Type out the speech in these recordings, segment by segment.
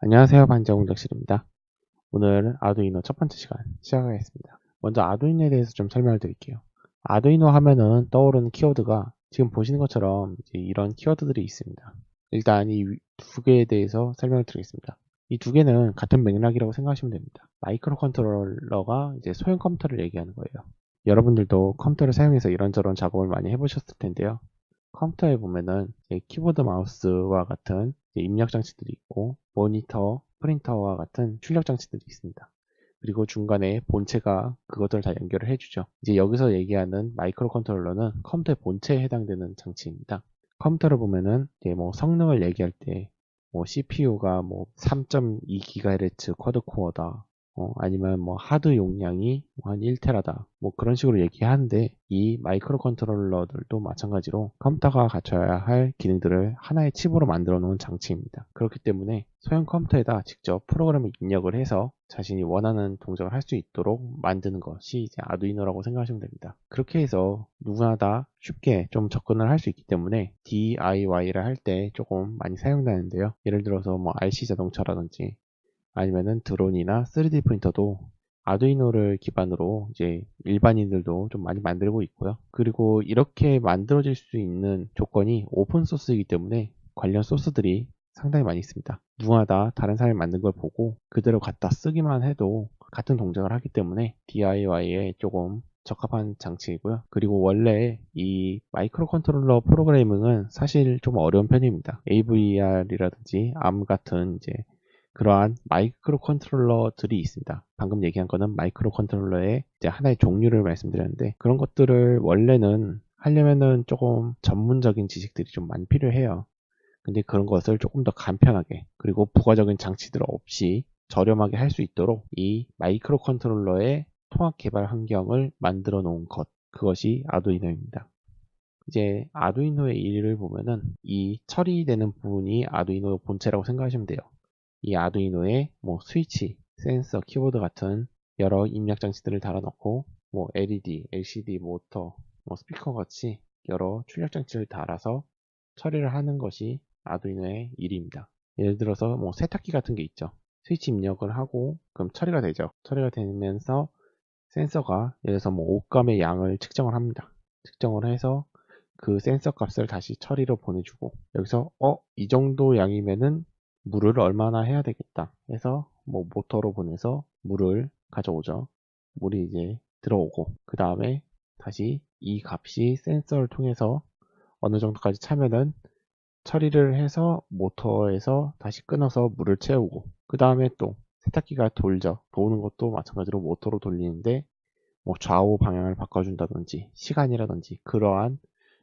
안녕하세요. 반자공작실입니다. 오늘 아두이노 첫 번째 시간 시작하겠습니다. 먼저 아두이노에 대해서 좀 설명을 드릴게요. 아두이노 하면은 떠오르는 키워드가 지금 보시는 것처럼 이제 이런 키워드들이 있습니다. 일단 이 두 개에 대해서 설명을 드리겠습니다. 이 두 개는 같은 맥락이라고 생각하시면 됩니다. 마이크로 컨트롤러가 이제 소형 컴퓨터를 얘기하는 거예요. 여러분들도 컴퓨터를 사용해서 이런저런 작업을 많이 해보셨을 텐데요. 컴퓨터에 보면은 키보드 마우스와 같은 입력 장치들이 있고 모니터, 프린터와 같은 출력 장치들이 있습니다. 그리고 중간에 본체가 그것들을 다 연결을 해주죠. 이제 여기서 얘기하는 마이크로 컨트롤러는 컴퓨터의 본체에 해당되는 장치입니다. 컴퓨터를 보면은 이제 뭐 성능을 얘기할 때 뭐 CPU가 뭐 3.2GHz 쿼드 코어다, 아니면 뭐 하드 용량이 한 1테라다, 뭐 그런 식으로 얘기하는데, 이 마이크로 컨트롤러들도 마찬가지로 컴퓨터가 갖춰야 할 기능들을 하나의 칩으로 만들어 놓은 장치입니다. 그렇기 때문에 소형 컴퓨터에다 직접 프로그램을 입력을 해서 자신이 원하는 동작을 할 수 있도록 만드는 것이 이제 아두이노라고 생각하시면 됩니다. 그렇게 해서 누구나 다 쉽게 좀 접근을 할 수 있기 때문에 DIY를 할 때 조금 많이 사용되는데요. 예를 들어서 뭐 RC 자동차라든지 아니면은 드론이나 3D 프린터도 아두이노를 기반으로 이제 일반인들도 좀 많이 만들고 있고요. 그리고 이렇게 만들어질 수 있는 조건이 오픈 소스이기 때문에 관련 소스들이 상당히 많이 있습니다. 누구나 다 다른 사람이 만든 걸 보고 그대로 갖다 쓰기만 해도 같은 동작을 하기 때문에 DIY에 조금 적합한 장치이고요. 그리고 원래 이 마이크로 컨트롤러 프로그래밍은 사실 좀 어려운 편입니다. AVR이라든지 ARM 같은 이제 그러한 마이크로 컨트롤러들이 있습니다. 방금 얘기한 거는 마이크로 컨트롤러의 이제 하나의 종류를 말씀드렸는데, 그런 것들을 원래는 하려면은 조금 전문적인 지식들이 좀 많이 필요해요. 근데 그런 것을 조금 더 간편하게, 그리고 부가적인 장치들 없이 저렴하게 할 수 있도록 이 마이크로 컨트롤러의 통합 개발 환경을 만들어 놓은 것, 그것이 아두이노입니다. 이제 아두이노의 일을 보면은 이 처리되는 부분이 아두이노 본체라고 생각하시면 돼요. 이 아두이노에 뭐 스위치, 센서, 키보드 같은 여러 입력 장치들을 달아놓고 뭐 LED, LCD, 모터, 뭐 스피커 같이 여러 출력 장치를 달아서 처리를 하는 것이 아두이노의 일입니다. 예를 들어서 뭐 세탁기 같은 게 있죠. 스위치 입력을 하고 그럼 처리가 되죠. 처리가 되면서 센서가 예를 들어서 뭐 옷감의 양을 측정을 합니다. 측정을 해서 그 센서 값을 다시 처리로 보내주고, 여기서 이 정도 양이면은 물을 얼마나 해야 되겠다 해서 뭐 모터로 보내서 물을 가져오죠. 물이 이제 들어오고, 그 다음에 다시 이 값이 센서를 통해서 어느 정도까지 차면은 처리를 해서 모터에서 다시 끊어서 물을 채우고, 그 다음에 또 세탁기가 돌죠. 도는 것도 마찬가지로 모터로 돌리는데 뭐 좌우 방향을 바꿔준다든지 시간이라든지 그러한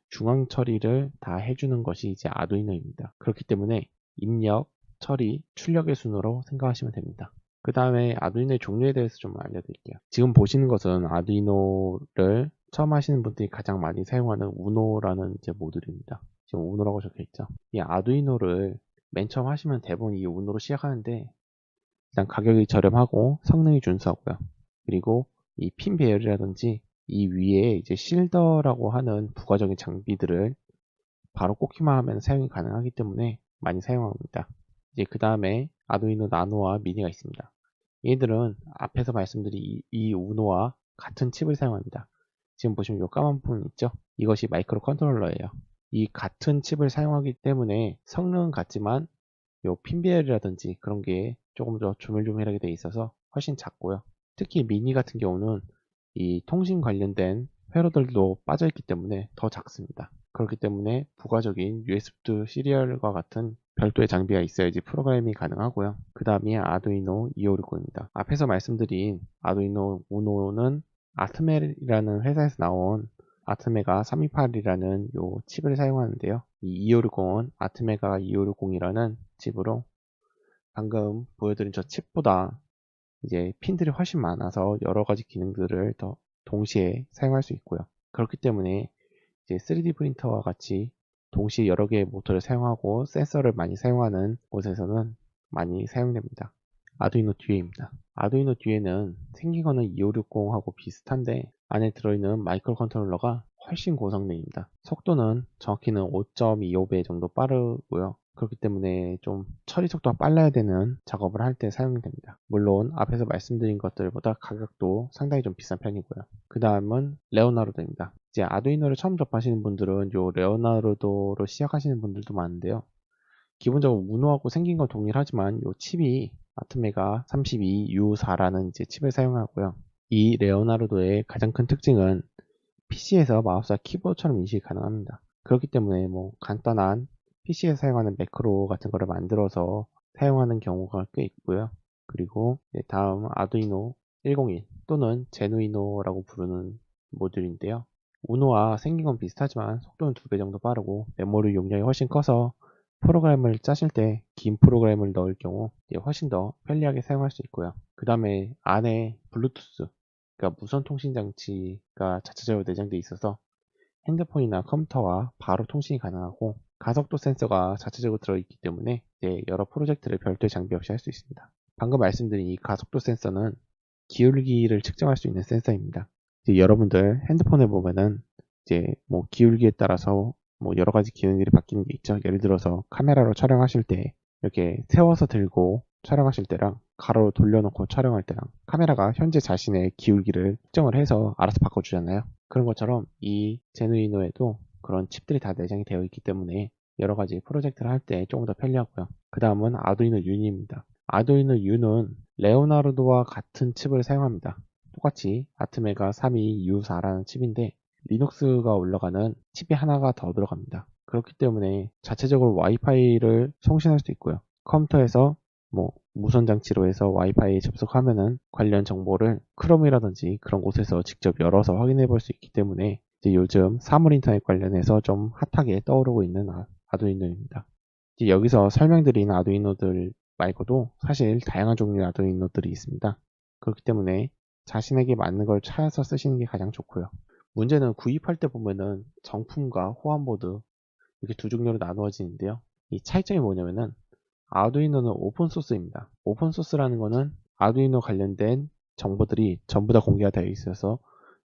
중앙 처리를 다 해주는 것이 이제 아두이노입니다. 그렇기 때문에 입력, 처리, 출력의 순으로 생각하시면 됩니다. 그 다음에 아두이노의 종류에 대해서 좀 알려드릴게요. 지금 보시는 것은 아두이노를 처음 하시는 분들이 가장 많이 사용하는 우노라는 이제 모듈입니다. 지금 우노라고 적혀 있죠. 이 아두이노를 맨 처음 하시면 대부분 이 우노로 시작하는데, 일단 가격이 저렴하고 성능이 준수하고요. 그리고 이 핀 배열이라든지 이 위에 이제 실더라고 하는 부가적인 장비들을 바로 꽂기만 하면 사용이 가능하기 때문에 많이 사용합니다. 이제 그 다음에 아두이노 나노와 미니가 있습니다. 얘들은 앞에서 말씀드린 이 우노와 같은 칩을 사용합니다. 지금 보시면 이 까만 부분 있죠? 이것이 마이크로 컨트롤러예요. 이 같은 칩을 사용하기 때문에 성능은 같지만 요 핀 배열이라든지 그런 게 조금 더 조밀조밀하게 돼 있어서 훨씬 작고요. 특히 미니 같은 경우는 이 통신 관련된 회로들도 빠져있기 때문에 더 작습니다. 그렇기 때문에 부가적인 USB 시리얼과 같은 별도의 장비가 있어야지 프로그래밍이 가능하고요. 그 다음이 아두이노 256입니다. 앞에서 말씀드린 아두이노 우노는 아트멜이라는 회사에서 나온 아트메가 328이라는 요 칩을 사용하는데요. 이 2560은 아트메가 2560이라는 칩으로 방금 보여드린 저 칩보다 이제 핀들이 훨씬 많아서 여러 가지 기능들을 더 동시에 사용할 수 있고요. 그렇기 때문에 이제 3D 프린터와 같이 동시에 여러 개의 모터를 사용하고 센서를 많이 사용하는 곳에서는 많이 사용됩니다. 아두이노 듀에입니다. 아두이노 듀에는 생긴 거는 2560하고 비슷한데 안에 들어있는 마이크로 컨트롤러가 훨씬 고성능입니다. 속도는 정확히는 5.25배 정도 빠르고요. 그렇기 때문에 좀 처리 속도가 빨라야 되는 작업을 할 때 사용이 됩니다. 물론 앞에서 말씀드린 것들보다 가격도 상당히 좀 비싼 편이고요. 그 다음은 레오나르도입니다. 이제 아두이노를 처음 접하시는 분들은 요 레오나르도로 시작하시는 분들도 많은데요. 기본적으로 우노하고 생긴 건 동일하지만 요 칩이 아트메가 32U4라는 이제 칩을 사용하고요. 이 레오나르도의 가장 큰 특징은 PC에서 마우스와 키보드처럼 인식이 가능합니다. 그렇기 때문에 뭐 간단한 PC에서 사용하는 매크로 같은 거를 만들어서 사용하는 경우가 꽤 있고요. 그리고 다음 아두이노 101 또는 제누이노라고 부르는 모듈인데요. 우노와 생긴 건 비슷하지만 속도는 2배 정도 빠르고 메모리 용량이 훨씬 커서 프로그램을 짜실 때 긴 프로그램을 넣을 경우 훨씬 더 편리하게 사용할 수 있고요. 그 다음에 안에 블루투스, 그러니까 무선 통신 장치가 자체적으로 내장되어 있어서 핸드폰이나 컴퓨터와 바로 통신이 가능하고 가속도 센서가 자체적으로 들어있기 때문에 이제 여러 프로젝트를 별도의 장비 없이 할 수 있습니다. 방금 말씀드린 이 가속도 센서는 기울기를 측정할 수 있는 센서입니다. 이제 여러분들 핸드폰에 보면은 이제 뭐 기울기에 따라서 뭐 여러 가지 기능들이 바뀌는 게 있죠. 예를 들어서 카메라로 촬영하실 때 이렇게 세워서 들고 촬영하실 때랑 가로로 돌려놓고 촬영할 때랑 카메라가 현재 자신의 기울기를 측정을 해서 알아서 바꿔주잖아요. 그런 것처럼 이 제누이노에도 그런 칩들이 다 내장이 되어 있기 때문에 여러 가지 프로젝트를 할 때 조금 더 편리하고요. 그 다음은 아두이노 유니입니다. 아두이노 유는 레오나르도와 같은 칩을 사용합니다. 똑같이 아트메가 32U4라는 칩인데 리눅스가 올라가는 칩이 하나가 더 들어갑니다. 그렇기 때문에 자체적으로 와이파이를 송신할 수 있고요. 컴퓨터에서 뭐 무선 장치로 해서 와이파이에 접속하면은 관련 정보를 크롬이라든지 그런 곳에서 직접 열어서 확인해 볼 수 있기 때문에 이제 요즘 사물 인터넷 관련해서 좀 핫하게 떠오르고 있는 아두이노입니다. 이제 여기서 설명드린 아두이노들 말고도 사실 다양한 종류의 아두이노들이 있습니다. 그렇기 때문에 자신에게 맞는 걸 찾아서 쓰시는 게 가장 좋고요. 문제는 구입할 때 보면은 정품과 호환보드 이렇게 두 종류로 나누어지는데요. 이 차이점이 뭐냐면은 아두이노는 오픈소스입니다. 오픈소스라는 거는 아두이노 관련된 정보들이 전부 다 공개가 되어 있어서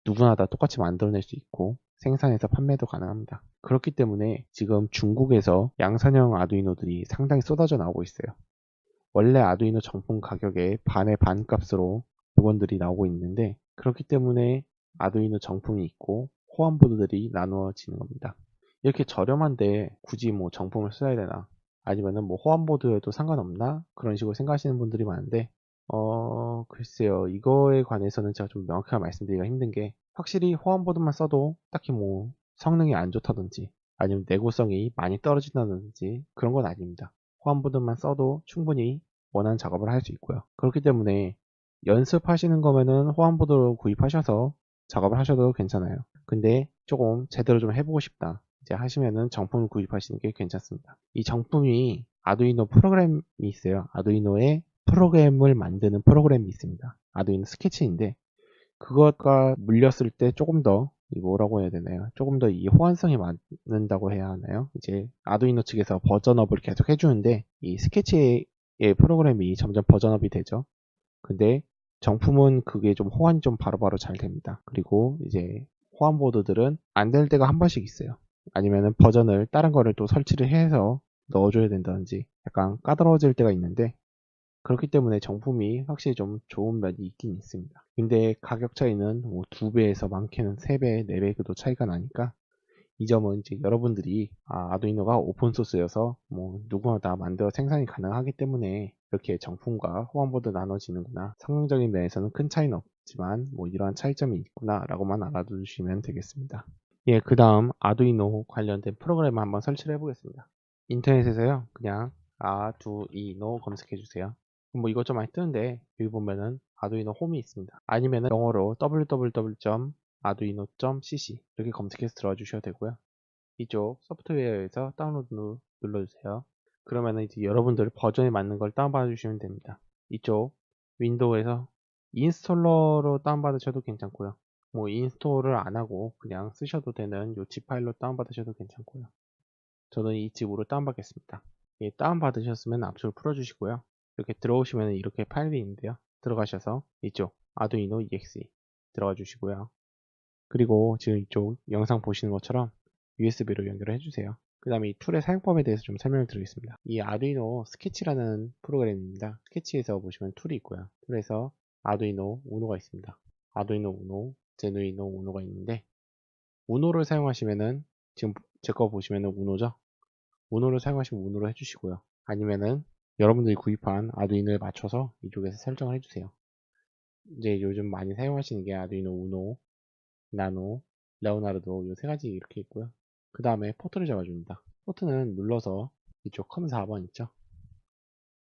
누구나 다 똑같이 만들어낼 수 있고 생산해서 판매도 가능합니다. 그렇기 때문에 지금 중국에서 양산형 아두이노들이 상당히 쏟아져 나오고 있어요. 원래 아두이노 정품 가격의 반의 반 값으로 물건들이 나오고 있는데 그렇기 때문에 아두이노 정품이 있고 호환보드들이 나누어지는 겁니다. 이렇게 저렴한데 굳이 뭐 정품을 써야 되나 아니면은 뭐 호환보드여도 상관없나 그런 식으로 생각하시는 분들이 많은데 글쎄요. 이거에 관해서는 제가 좀 명확하게 말씀드리기가 힘든 게 확실히 호환보드만 써도 딱히 뭐 성능이 안 좋다든지 아니면 내구성이 많이 떨어진다든지 그런 건 아닙니다. 호환보드만 써도 충분히 원하는 작업을 할 수 있고요. 그렇기 때문에 연습하시는 거면은 호환보드로 구입하셔서 작업을 하셔도 괜찮아요. 근데 조금 제대로 좀 해보고 싶다. 이제 하시면은 정품을 구입하시는 게 괜찮습니다. 이 정품이 아두이노 프로그램이 있어요. 아두이노에 프로그램을 만드는 프로그램이 있습니다. 아두이노 스케치인데 그것과 물렸을 때 조금 더 뭐라고 해야 되나요? 조금 더 이 호환성이 맞는다고 해야 하나요? 이제 아두이노 측에서 버전업을 계속 해주는데 이 스케치의 프로그램이 점점 버전업이 되죠. 근데 정품은 그게 좀 호환이 좀 바로바로 잘 됩니다. 그리고 이제 호환 보드들은 안 될 때가 한 번씩 있어요. 아니면은 버전을 다른 거를 또 설치를 해서 넣어줘야 된다든지 약간 까다로워질 때가 있는데 그렇기 때문에 정품이 확실히 좀 좋은 면이 있긴 있습니다. 근데 가격 차이는 뭐 2배에서 많게는 3배, 4배도 차이가 나니까 이 점은 이제 여러분들이 아두이노가 오픈소스여서 뭐 누구나 다 만들어 생산이 가능하기 때문에 이렇게 정품과 호환보드 나눠지는구나. 성능적인 면에서는 큰 차이는 없지만 뭐 이러한 차이점이 있구나 라고만 알아두시면 되겠습니다. 예, 그 다음 아두이노 관련된 프로그램을 한번 설치를 해보겠습니다. 인터넷에서요 그냥 아두이노 검색해 주세요. 뭐 이것 좀 많이 뜨는데 여기 보면은 아두이노 홈이 있습니다. 아니면은 영어로 www.arduino.cc 이렇게 검색해서 들어와 주셔도 되고요. 이쪽 소프트웨어에서 다운로드 눌러주세요. 그러면은 이제 여러분들 버전에 맞는 걸 다운받아 주시면 됩니다. 이쪽 윈도우에서 인스톨러로 다운받으셔도 괜찮고요. 뭐 인스톨을 안 하고 그냥 쓰셔도 되는 요 zip 파일로 다운받으셔도 괜찮고요. 저는 이 칩으로 다운받겠습니다. 예, 다운받으셨으면 압수를 풀어주시고요. 이렇게 들어오시면 이렇게 파일이 있는데요. 들어가셔서 이쪽 아두이노 EXE 들어가 주시고요. 그리고 지금 이쪽 영상 보시는 것처럼 USB로 연결을 해주세요. 그 다음에 이 툴의 사용법에 대해서 좀 설명을 드리겠습니다. 이 아두이노 스케치라는 프로그램입니다. 스케치에서 보시면 툴이 있고요. 툴에서 아두이노 우노가 있습니다. 아두이노 우노, 제누이노 우노가 있는데, 우노를 사용하시면은 지금 제 거 보시면은 우노죠? 우노를 사용하시면 우노로 해주시고요. 아니면은 여러분들이 구입한 아두이노에 맞춰서 이쪽에서 설정을 해주세요. 이제 요즘 많이 사용하시는 게 아두이노 우노, 나노, 레오나르도 이 세 가지 이렇게 있고요. 그 다음에 포트를 잡아줍니다. 포트는 눌러서 이쪽 컴 4번 있죠?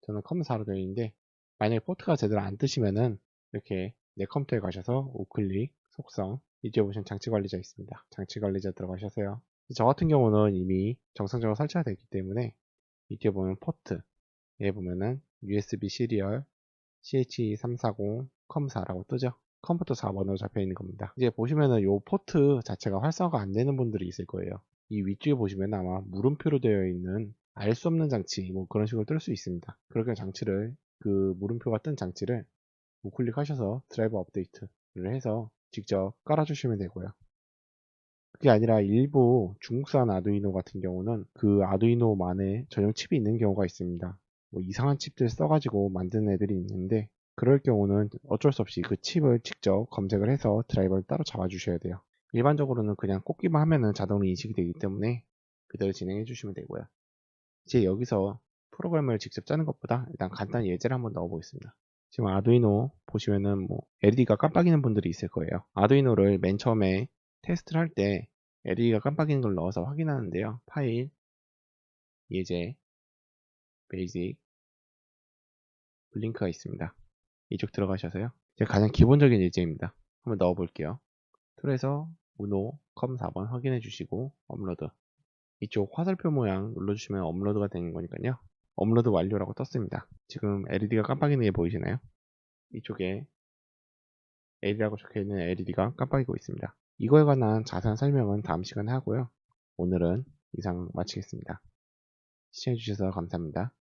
저는 컴 4로 되어 있는데, 만약에 포트가 제대로 안 뜨시면은 이렇게 내 컴퓨터에 가셔서 우클릭, 속성, 이쪽에 보시면 장치 관리자 있습니다. 장치 관리자 들어가셔서요. 저 같은 경우는 이미 정상적으로 설치가 되어 있기 때문에 이쪽에 보면 포트, 얘 보면은 USB 시리얼 CH340 컴4라고 뜨죠. 컴퓨터 4번으로 잡혀 있는 겁니다. 이제 보시면은 요 포트 자체가 활성화가 안 되는 분들이 있을 거예요. 이 위쪽에 보시면 아마 물음표로 되어 있는 알 수 없는 장치 뭐 그런 식으로 뜰 수 있습니다. 그렇게 장치를 그 물음표가 뜬 장치를 우클릭하셔서 드라이버 업데이트를 해서 직접 깔아주시면 되고요. 그게 아니라 일부 중국산 아두이노 같은 경우는 그 아두이노만의 전용 칩이 있는 경우가 있습니다. 뭐 이상한 칩들 써가지고 만드는 애들이 있는데 그럴 경우는 어쩔 수 없이 그 칩을 직접 검색을 해서 드라이버를 따로 잡아주셔야 돼요. 일반적으로는 그냥 꽂기만 하면은 자동으로 인식이 되기 때문에 그대로 진행해 주시면 되고요. 이제 여기서 프로그램을 직접 짜는 것보다 일단 간단히 예제를 한번 넣어 보겠습니다. 지금 아두이노 보시면은 뭐 LED가 깜빡이는 분들이 있을 거예요. 아두이노를 맨 처음에 테스트를 할 때 LED가 깜빡이는 걸 넣어서 확인하는데요. 파일, 예제, 베이직, 블링크가 있습니다. 이쪽 들어가셔서요. 이제 가장 기본적인 예제입니다. 한번 넣어 볼게요. 툴에서 우노 컴 4번 확인해 주시고 업로드. 이쪽 화살표 모양 눌러주시면 업로드가 되는 거니까요. 업로드 완료라고 떴습니다. 지금 LED가 깜빡이는 게 보이시나요? 이쪽에 LED라고 적혀있는 LED가 깜빡이고 있습니다. 이거에 관한 자세한 설명은 다음 시간에 하고요. 오늘은 이상 마치겠습니다. 시청해주셔서 감사합니다.